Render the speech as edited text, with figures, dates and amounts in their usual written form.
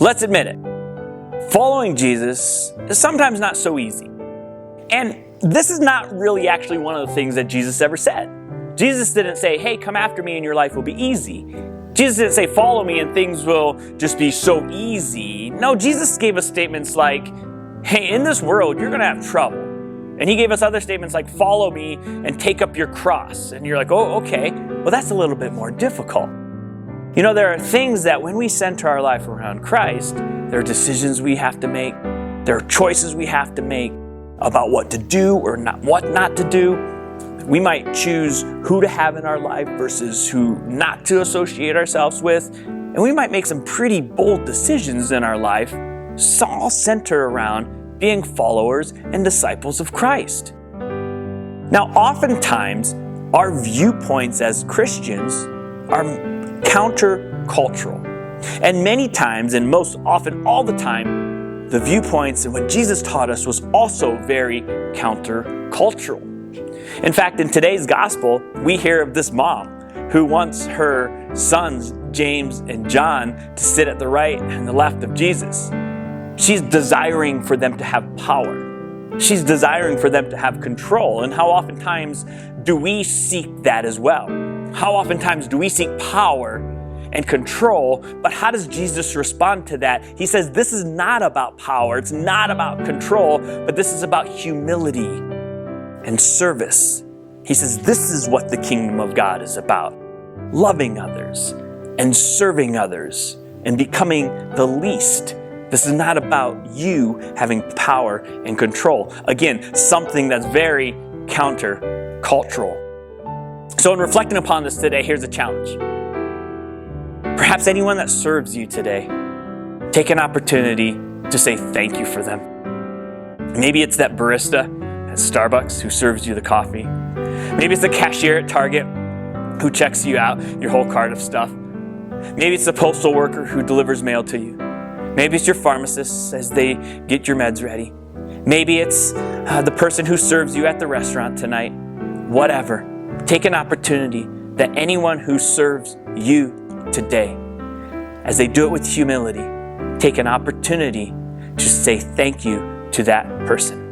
Let's admit it. Following Jesus is sometimes not so easy. And this is not really actually one of the things that Jesus ever said. Jesus didn't say, hey, come after me and your life will be easy. Jesus didn't say, follow me and things will just be so easy. No, Jesus gave us statements like, hey, in this world, you're going to have trouble. And he gave us other statements like, follow me and take up your cross. And you're like, oh, okay. Well, that's a little bit more difficult. You know, there are things that when we center our life around Christ, there are decisions we have to make. There are choices we have to make about what to do or not, what not to do. We might choose who to have in our life versus who not to associate ourselves with. And we might make some pretty bold decisions in our life, all centered around being followers and disciples of Christ. Now, oftentimes, our viewpoints as Christians are countercultural. And many times, and most often all the time, the viewpoints and what Jesus taught us was also very countercultural. In fact, in today's gospel, we hear of this mom who wants her sons, James and John, to sit at the right and the left of Jesus. She's desiring for them to have power. She's desiring for them to have control. And how oftentimes do we seek that as well? How oftentimes do we seek power and control, but how does Jesus respond to that? He says, this is not about power, it's not about control, but this is about humility and service. He says, this is what the kingdom of God is about. Loving others and serving others and becoming the least. This is not about you having power and control. Again, something that's very countercultural. So in reflecting upon this today, here's a challenge. Perhaps anyone that serves you today, take an opportunity to say thank you for them. Maybe it's that barista at Starbucks who serves you the coffee. Maybe it's the cashier at Target who checks you out, your whole cart of stuff. Maybe it's the postal worker who delivers mail to you. Maybe it's your pharmacist as they get your meds ready. Maybe it's the person who serves you at the restaurant tonight. Whatever. Take an opportunity that anyone who serves you today, as they do it with humility, take an opportunity to say thank you to that person.